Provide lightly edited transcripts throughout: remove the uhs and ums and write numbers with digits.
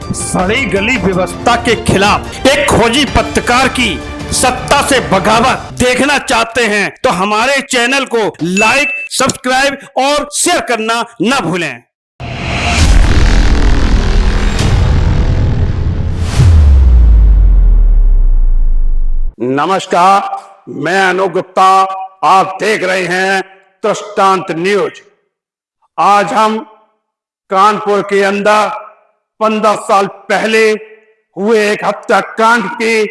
सड़ी गली व्यवस्था के खिलाफ एक खोजी पत्रकार की सत्ता से बगावत देखना चाहते हैं तो हमारे चैनल को लाइक, सब्सक्राइब और शेयर करना न भूलें। नमस्कार, मैं अनूप गुप्ता, आप देख रहे हैं दृष्टांत न्यूज। आज हम कानपुर के अंदर 15 साल पहले हुए एक हत्याकांड की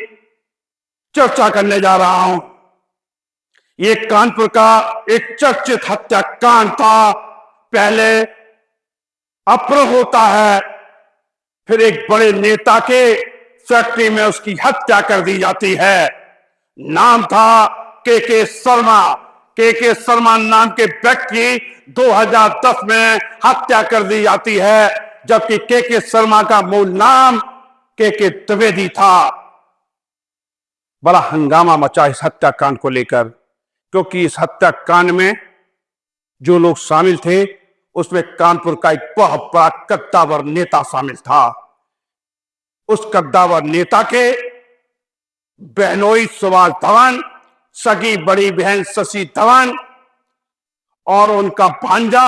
चर्चा करने जा रहा हूं। ये कानपुर का एक चर्चित हत्याकांड था। पहले अपहरण होता है, फिर एक बड़े नेता के फैक्ट्री में उसकी हत्या कर दी जाती है। नाम था के शर्मा। के शर्मा नाम के व्यक्ति 2010 में हत्या कर दी जाती है, जबकि के शर्मा का मूल नाम के द्विवेदी था। बड़ा हंगामा मचा इस हत्याकांड को लेकर, क्योंकि इस हत्याकांड में जो लोग शामिल थे उसमें कानपुर का एक बहुत बड़ा कद्दावर नेता शामिल था। उस कद्दावर नेता के बहनोई सुभाष धवन, सगी बड़ी बहन शशि धवन और उनका भांजा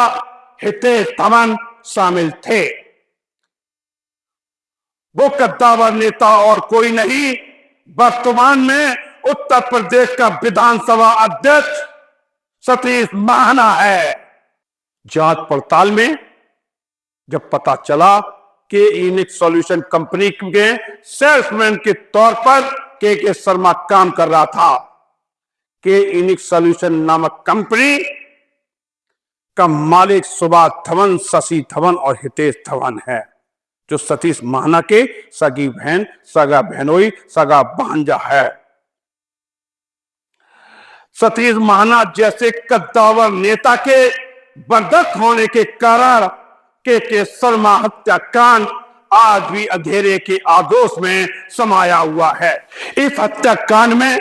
हितेश धवन शामिल थे। वो कद्दावर नेता और कोई नहीं, वर्तमान में उत्तर प्रदेश का विधानसभा अध्यक्ष सतीश महाना है। जांच पड़ताल में जब पता चला कि इनिक्स सॉल्यूशन कंपनी के सेल्समैन के तौर पर के शर्मा काम कर रहा था। के इनिक्स सॉल्यूशन नामक कंपनी का मालिक सुभाष धवन, शशि धवन और हितेश धवन है, जो सतीश महाना के सगी बहन, सगा बहनोई, सगा भांजा है। सतीश महाना जैसे कद्दावर नेता के बरदस्त होने के कारण के शर्मा हत्याकांड आज भी अंधेरे के आदोश में समाया हुआ है। इस हत्याकांड में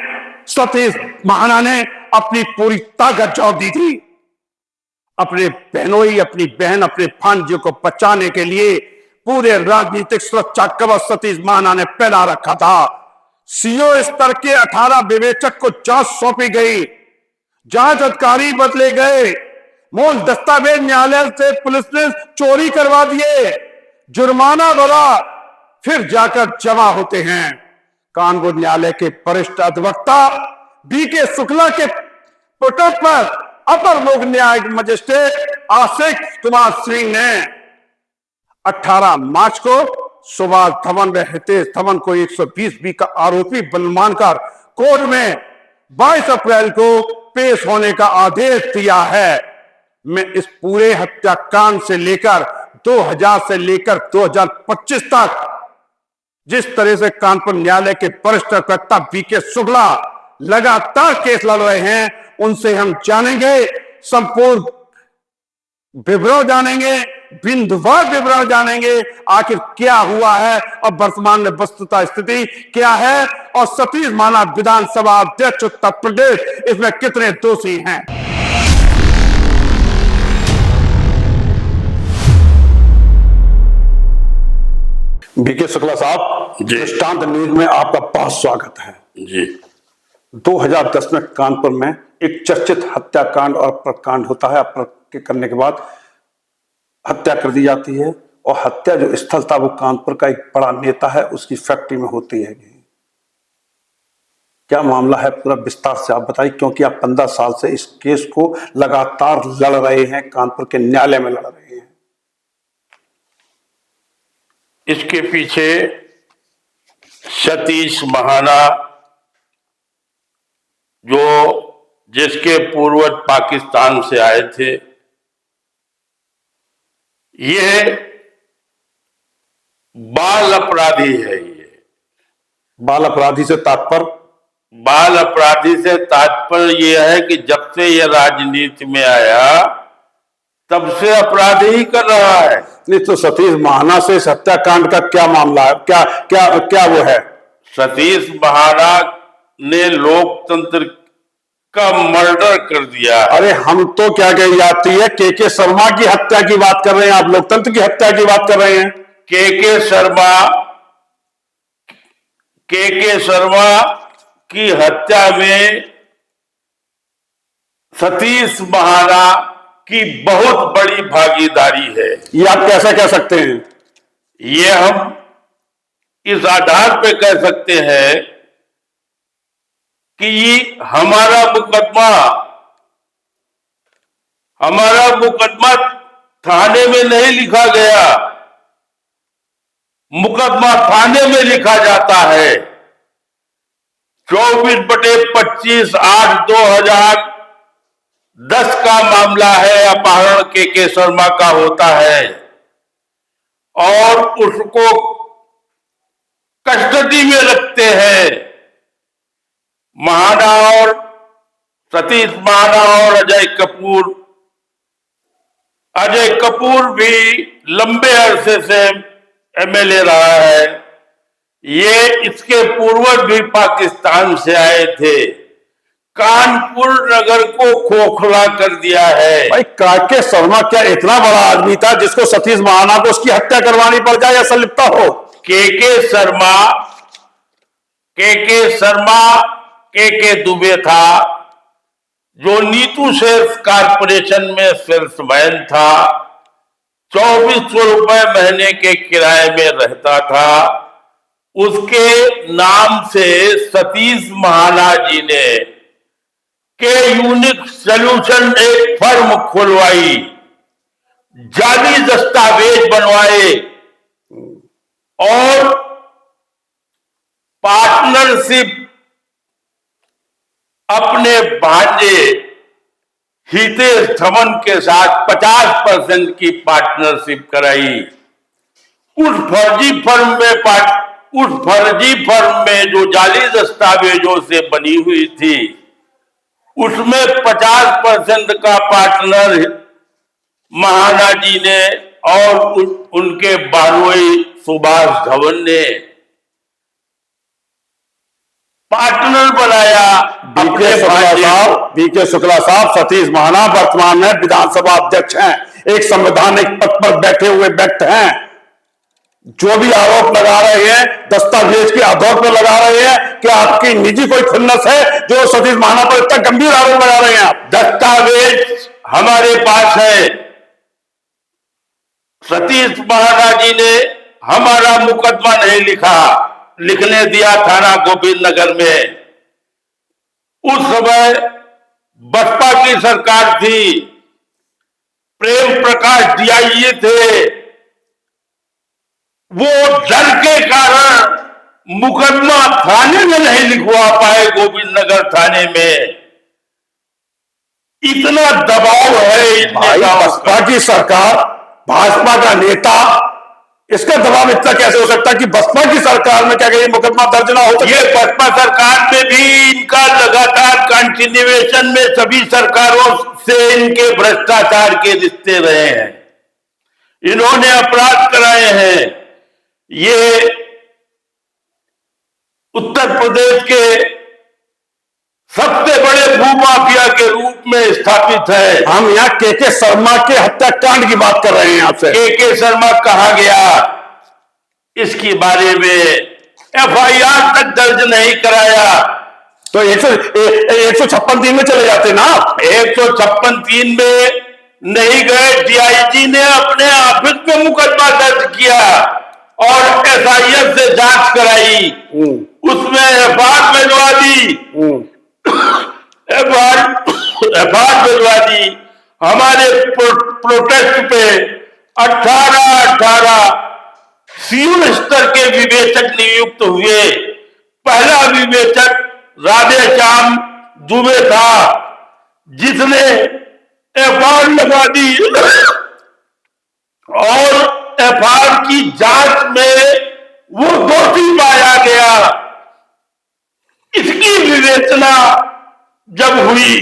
सतीश महाना ने अपनी पूरी ताकत झोंक दी थी। अपने बहनोई, अपनी बहन, अपने भांजे को बचाने के लिए पूरे राजनीतिक सुरक्षा कवच सतीश महाना ने फैला रखा था। सीओ स्तर के 18 विवेचक को जांच सौंपी गई, जांच अधिकारी बदले गए, मूल दस्तावेज न्यायालय से पुलिस ने चोरी करवा दिए, जुर्माना भरा, फिर जाकर जमा होते हैं। कानपुर न्यायालय के वरिष्ठ अधिवक्ता बीके शुक्ला के पोर्टल पर अपर लोक न्यायिक मजिस्ट्रेट आशिक कुमार सिंह ने 18 मार्च को सुभाष धवन व हितेश धवन को 120B का आरोपी मानकर कोर्ट में 22 अप्रैल को पेश होने का आदेश दिया है। मैं इस पूरे हत्याकांड से लेकर 2000 से लेकर 2025 तक जिस तरह से कानपुर न्यायालय के वरिष्ठ अधिवक्ता बीके शुक्ला लगातार केस लड़ रहे हैं, उनसे हम जानेंगे, संपूर्ण विवरण जानेंगे, बिंदुवार विवरण जानेंगे, आखिर क्या हुआ है और वर्तमान में वस्तुतः स्थिति क्या है, और सतीश महाना विधानसभा अध्यक्ष उत्तर प्रदेश इसमें कितने दोषी हैं। बीके शुक्ला साहब, दृष्टांत न्यूज में आपका बहुत स्वागत है जी। 2010 में कानपुर में एक चर्चित हत्याकांड और अपहरण होता है। अपहरण करने के बाद हत्या कर दी जाती है, और हत्या जो स्थल था वो कानपुर का एक बड़ा नेता है उसकी फैक्ट्री में होती है। क्या मामला है पूरा विस्तार से आप बताइए, क्योंकि आप 15 साल से इस केस को लगातार लड़ रहे हैं, कानपुर के न्यायालय में लड़ रहे हैं। इसके पीछे सतीश महाना, जो जिसके पूर्वज पाकिस्तान से आए थे, ये बाल अपराधी है। ये बाल अपराधी से तात्पर्य? बाल अपराधी से तात्पर्य ये है कि जब से ये राजनीति में आया तब से अपराधी ही कर रहा है। नहीं तो सतीश महाना से हत्याकांड का क्या मामला है, क्या क्या क्या वो है? सतीश महाना ने लोकतंत्र का मर्डर कर दिया। अरे हम तो क्या कही जाती है के शर्मा की हत्या की बात कर रहे हैं, आप लोकतंत्र की हत्या की बात कर रहे हैं। के शर्मा की हत्या में सतीश महाना की बहुत बड़ी भागीदारी है। ये आप कैसे कह सकते हैं? ये हम इस आधार पे कह सकते हैं कि हमारा मुकदमा थाने में नहीं लिखा गया, मुकदमा थाने में लिखा जाता है। 24/25/8/2010 का मामला है, अपहरण के शर्मा का होता है और उसको कस्टडी में रखते हैं। महाना और सतीश महाना और अजय कपूर भी लंबे अरसे से एमएलए रहा है। ये इसके पूर्वज भी पाकिस्तान से आए थे। कानपुर नगर को खोखला कर दिया है। भाई के शर्मा क्या इतना बड़ा आदमी था जिसको सतीश महाना को उसकी हत्या करवानी पड़ जाए या संलिप्त हो? के दुबे था, जो नीतू सेल्स कारपोरेशन में सेल्समैन था। 2400 रुपए महीने के किराए में रहता था। उसके नाम से सतीश महाना जी ने के यूनिक सॉल्यूशन एक फर्म खुलवाई, जाली दस्तावेज बनवाए और पार्टनरशिप अपने भांजे हितेश धवन के साथ 50% की पार्टनरशिप कराई। उस फर्जी फर्म में जो जाली दस्तावेजों से बनी हुई थी, उसमें 50% का पार्टनर महाना जी ने और उनके बारवई सुभाष धवन ने पार्टनर बनाया। बीके शुक्ला साहब, सतीश महाना वर्तमान में विधानसभा अध्यक्ष हैं, एक संवैधानिक पद पर बैठे हुए व्यक्ति हैं। जो भी आरोप लगा रहे हैं दस्तावेज के आधार पर लगा रहे हैं। क्या आपकी निजी कोई खुन्नस है जो सतीश महाना पर इतना गंभीर आरोप लगा रहे हैं आप? दस्तावेज हमारे पास है। सतीश महाना जी ने हमारा मुकदमा नहीं लिखने दिया थाना गोविंद नगर में। उस समय बसपा की सरकार थी, प्रेम प्रकाश डीआईजी थे। वो डर के कारण मुकदमा थाने में नहीं लिखवा पाए, गोविंद नगर थाने में। इतना दबाव है। बसपा की सरकार, भाजपा का नेता, इसका दबाव इतना कैसे हो सकता है कि बसपा की सरकार में क्या कहीं मुकदमा दर्ज ना हो? तो ये बसपा सरकार में भी इनका लगातार कंटिन्यूएशन में सभी सरकारों से इनके भ्रष्टाचार के रिश्ते रहे हैं। इन्होंने अपराध कराए हैं। ये उत्तर प्रदेश के सबसे बड़े भूमाफिया के रूप में स्थापित है। हम यहाँ के शर्मा के हत्याकांड की बात कर रहे हैं आपसे। के शर्मा कहा गया, इसके बारे में एफआईआर तक दर्ज नहीं कराया। तो 156(3) में चले जाते ना। 156(3) में नहीं गए। डीआईजी ने अपने ऑफिस में मुकदमा दर्ज किया और एसआईएफ से जांच कराई। उसमें एफआईआर भिजवा दी। एफआईआर भिजवा दी। हमारे प्रोटेस्ट पे 18 सीओ स्तर के विवेचक नियुक्त हुए। पहला विवेचक राधेश्याम दुबे था, जिसने एफआईआर लगा दी और एफआईआर की जांच में वो दोषी पाया गया। इसकी विवेचना जब हुई,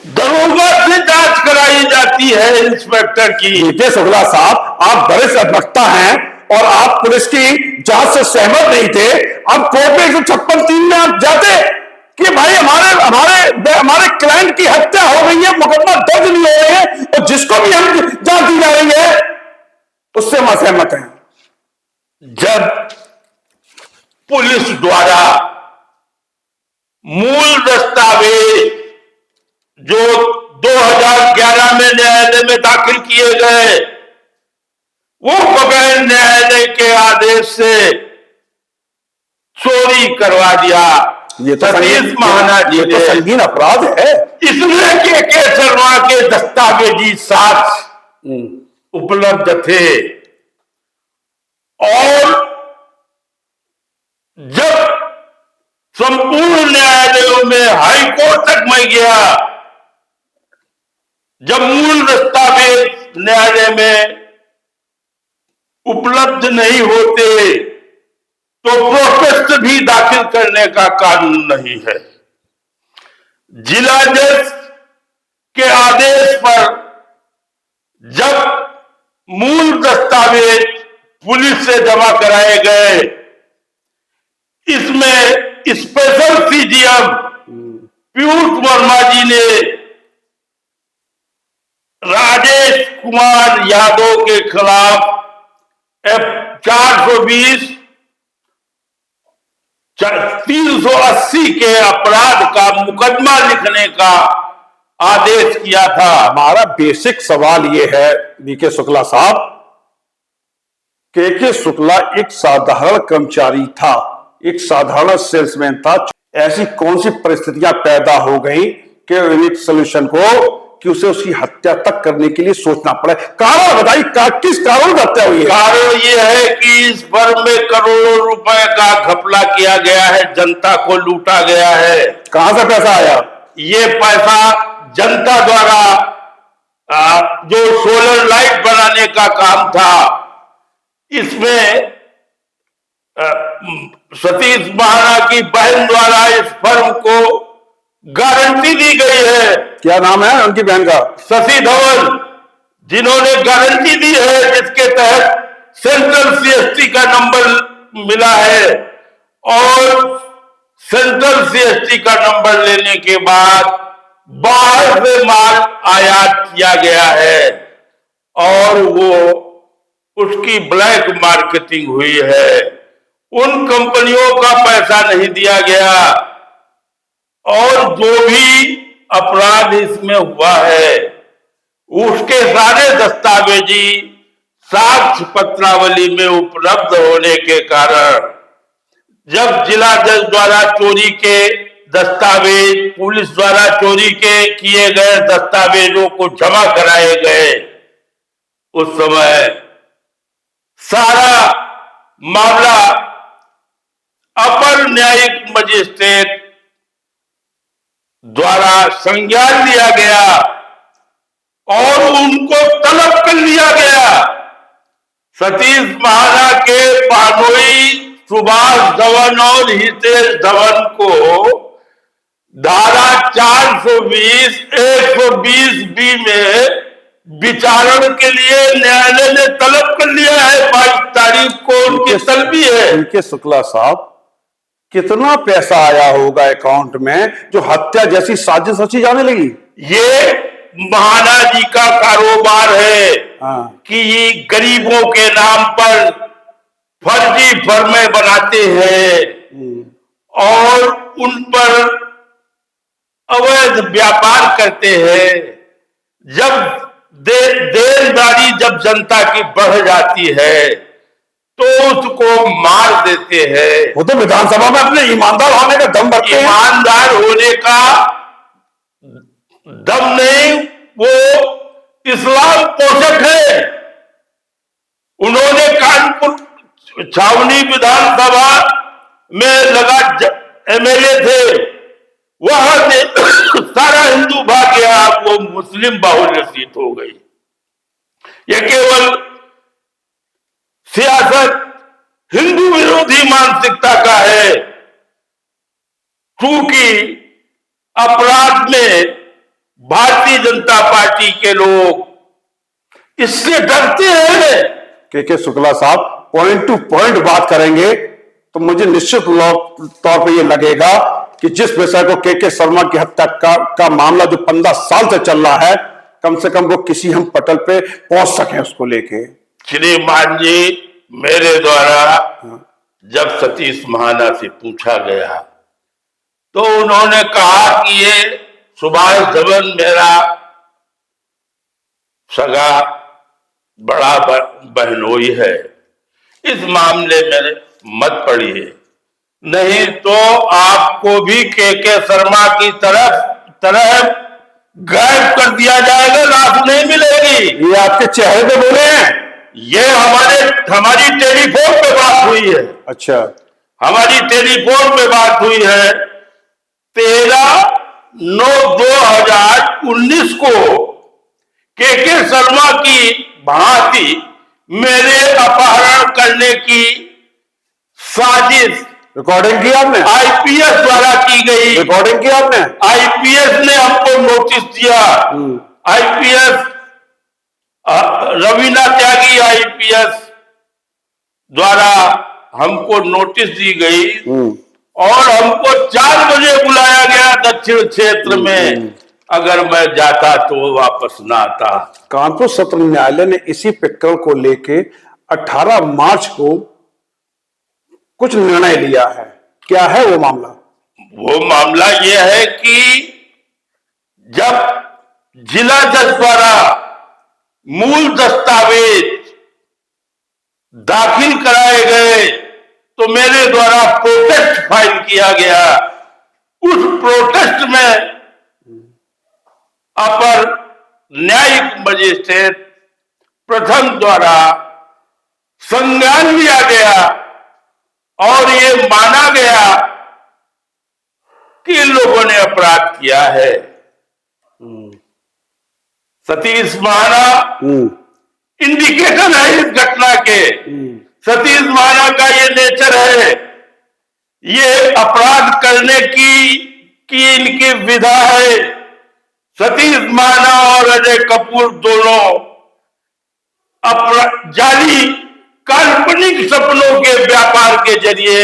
दरोगा से जांच कराई जाती है इंस्पेक्टर की। बीके शुक्ला साहब, आप वरिष्ठ अधिवक्ता हैं और आप पुलिस की जांच से सहमत नहीं थे। अब कोर्ट में 156(3) में आप जाते कि भाई हमारे क्लाइंट की हत्या हो गई है, मुकदमा दर्ज नहीं हो रहे हैं और जिसको भी हम जांच दी जा रही है, उससे मैं सहमत हैं। जब पुलिस द्वारा मूल दस्तावेज जो 2011 में न्यायालय में दाखिल किए गए, वो बगैर न्यायालय के आदेश से चोरी करवा दिया। ये तो सतीश महाना जी तो संगीन अपराध है। इसलिए के शर्मा के दस्तावेजी साक्ष्य उपलब्ध थे। और जब संपूर्ण न्यायालयों में हाई कोर्ट तक मैं गया, जब मूल दस्तावेज न्यायालय में उपलब्ध नहीं होते तो प्रोटेस्ट भी दाखिल करने का कानून नहीं है। जिला जज के आदेश पर जब मूल दस्तावेज पुलिस से जमा कराए गए, इसमें स्पेशल सीजीएम पीयूष वर्मा जी ने राजेश कुमार यादव के खिलाफ F-420 380 के अपराध का मुकदमा लिखने का आदेश किया था। हमारा बेसिक सवाल यह है वीके शुक्ला साहब, के शुक्ला एक साधारण कर्मचारी था, एक साधारण सेल्समैन था। ऐसी कौन सी परिस्थितियां पैदा हो गई कि यूनिक सोल्यूशन को कि उसे उसकी हत्या तक करने के लिए सोचना पड़े? कारण बताइए, किस कारण की हत्या हुई है? कारण यह है कि इस फर्म में करोड़ों रुपए का घपला किया गया है, जनता को लूटा गया है। कहां से पैसा आया? ये पैसा जनता द्वारा जो सोलर लाइट बनाने का काम था, इसमें सतीश महाना की बहन द्वारा इस फर्म को गारंटी दी गई है। क्या नाम है उनकी बहन का? शशि धवन, जिन्होंने गारंटी दी है, जिसके तहत सेंट्रल सीएसटी का नंबर मिला है। और सेंट्रल सीएसटी का नंबर लेने के बाद बाहर से माल आयात किया गया है और वो उसकी ब्लैक मार्केटिंग हुई है। उन कंपनियों का पैसा नहीं दिया गया और जो भी अपराध इसमें हुआ है उसके सारे दस्तावेजी साक्ष्य पत्रावली में उपलब्ध होने के कारण जब जिला जज द्वारा चोरी के दस्तावेज, पुलिस द्वारा चोरी के किए गए दस्तावेजों को जमा कराए गए, उस समय सारा मामला अपर न्यायिक मजिस्ट्रेट द्वारा संज्ञान लिया गया और उनको तलब कर लिया गया। सतीश महाना के पानोई सुभाष धवन और हितेश धवन को धारा 420, 120 बी में विचारण के लिए न्यायालय ने तलब कर लिया है। 22 तारीख को उनकी तलबी है। वीके शुक्ला साहब, कितना पैसा आया होगा अकाउंट में जो हत्या जैसी साजिश रची जाने लगी? ये महाना जी का कारोबार है कि ये गरीबों के नाम पर फर्जी फर्में बनाते हैं और उन पर अवैध व्यापार करते हैं। जब देनदारी जब जनता की बढ़ जाती है तो उसको मार देते हैं। वो तो विधानसभा में अपने ईमानदार होने का दम भरते हैं। ईमानदार होने का दम नहीं, वो इस्लाम पोषक है। उन्होंने कानपुर छावनी विधानसभा में लगा एमएलए थे, वहां से सारा हिंदू भाग गया, वो मुस्लिम बाहुल्य सीट हो गई। यह केवल सियासत हिंदू विरोधी मानसिकता का है, क्योंकि अपराध में भारतीय जनता पार्टी के लोग इससे डरते हैं। के शुक्ला साहब, पॉइंट टू पॉइंट बात करेंगे तो मुझे निश्चित तौर पर यह लगेगा कि जिस विषय को के शर्मा की हत्या का मामला जो 15 साल से चल रहा है, कम से कम वो किसी हम पटल पे पहुंच सके उसको लेके। श्रीमान जी, मेरे द्वारा जब सतीश महाना से पूछा गया तो उन्होंने कहा कि ये सुभाष धवन मेरा सगा बड़ा बहनोई है, इस मामले में मत पड़िए, नहीं तो आपको भी के शर्मा की तरह गायब कर दिया जाएगा, रात नहीं मिलेगी। ये आपके चेहरे पे बोले हैं? ये हमारी टेलीफोन पे बात हुई है। अच्छा, हमारी टेलीफोन पे बात हुई है 13/9/2019 को के शर्मा की भांति मेरे अपहरण करने की साजिश रिकॉर्डिंग की आपने? आईपीएस द्वारा की गई। रिकॉर्डिंग की आपने? आईपीएस ने हमको नोटिस दिया। आईपीएस रवीना त्यागी आईपीएस द्वारा हमको नोटिस दी गई और हमको 4 बजे बुलाया गया दक्षिण क्षेत्र में। अगर मैं जाता तो वापस ना आता। कानपुर सत्र न्यायालय ने इसी प्रकरण को लेके 18 मार्च को कुछ निर्णय लिया है। क्या है वो मामला? वो मामला ये है कि जब जिला जज द्वारा मूल दस्तावेज दाखिल कराए गए तो मेरे द्वारा प्रोटेस्ट फाइल किया गया। उस प्रोटेस्ट में अपर न्यायिक मजिस्ट्रेट प्रथम द्वारा संज्ञान लिया गया और ये माना गया कि इन लोगों ने अपराध किया है। सतीश महाना इंडिकेटर है इस घटना के। सतीश महाना का ये नेचर है, ये अपराध करने की इनकी विधा है। सतीश महाना और अजय कपूर दोनों जाली काल्पनिक सपनों के व्यापार के जरिए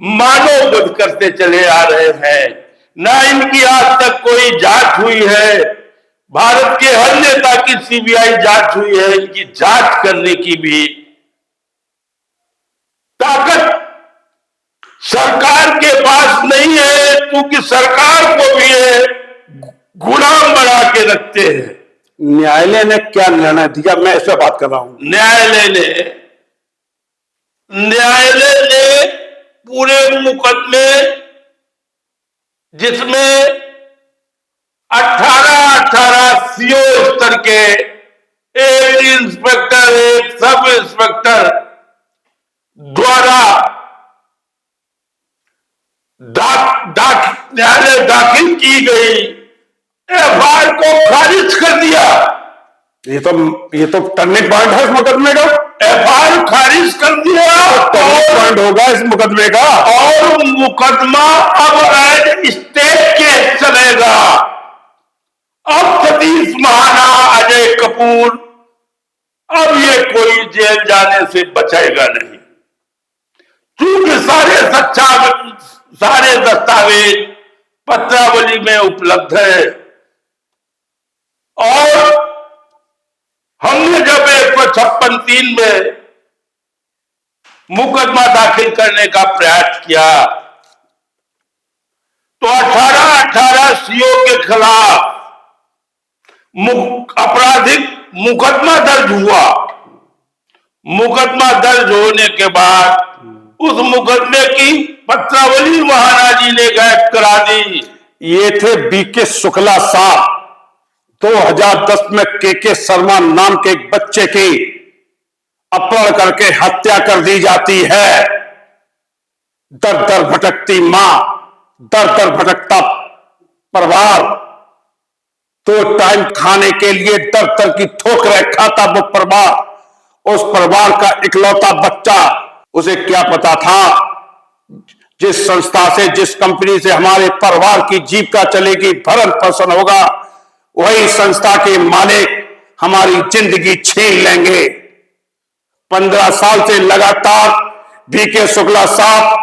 मानव वध करते चले आ रहे हैं। ना इनकी आज तक कोई जांच हुई है। भारत के हर नेता की सीबीआई जांच हुई है, इनकी जांच करने की भी ताकत सरकार के पास नहीं है, क्योंकि सरकार को भी ये गुलाम बना के रखते हैं। न्यायालय ने क्या निर्णय दिया, मैं इस पर बात कर रहा हूं। न्यायालय ने पूरे मुकदमे, जिसमें 18 सीओ स्तर के, एक इंस्पेक्टर, एक सब इंस्पेक्टर द्वारा न्यायालय दाखिल की गई एफआईआर को खारिज कर दिया। ये तो टर्निंग पॉइंट है इस मुकदमे का। एफआईआर खारिज कर दिया, टर्निंग पॉइंट होगा इस मुकदमे का। और मुकदमा अब एज स्टेट केस चलेगा। अब सतीश महाना, अजय कपूर, अब ये कोई जेल जाने से बचेगा नहीं, क्योंकि सारे दस्तावेज पत्रावली में उपलब्ध है। और हमने जब 156(3) में मुकदमा दाखिल करने का प्रयास किया तो 18 सीओ के खिलाफ आपराधिक मुकदमा दर्ज हुआ। मुकदमा दर्ज होने के बाद उस मुकदमे की पत्रावली महाना जी ने गायब करा दी। ये थे बीके शुक्ला साहब। 2010 में के शर्मा नाम के एक बच्चे की अपहरण करके हत्या कर दी जाती है। दर दर भटकती मां, दर दर भटकता परिवार, 2 टाइम खाने के लिए दर दर की ठोकरें खाता वो परिवार। उस परिवार का इकलौता बच्चा, उसे क्या पता था जिस संस्था से, जिस कंपनी से हमारे परिवार की जीविका चलेगी, भरण पोषण होगा, वही संस्था के मालिक हमारी जिंदगी छीन लेंगे। 15 साल से लगातार बीके शुक्ला साहब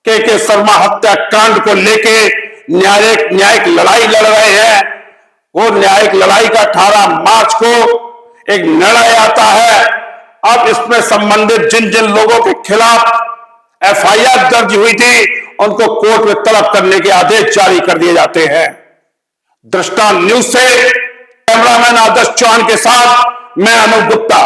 के शर्मा हत्याकांड को लेके न्यायिक लड़ाई लड़ रहे हैं। वो न्यायिक लड़ाई का 18 मार्च को एक निर्णय आता है अब इसमें संबंधित जिन जिन लोगों के खिलाफ एफआईआर दर्ज हुई थी उनको कोर्ट में तलब करने के आदेश जारी कर दिए जाते हैं। दृष्टांत न्यूज से कैमरामैन आदर्श चौहान के साथ मैं अनूप गुप्ता।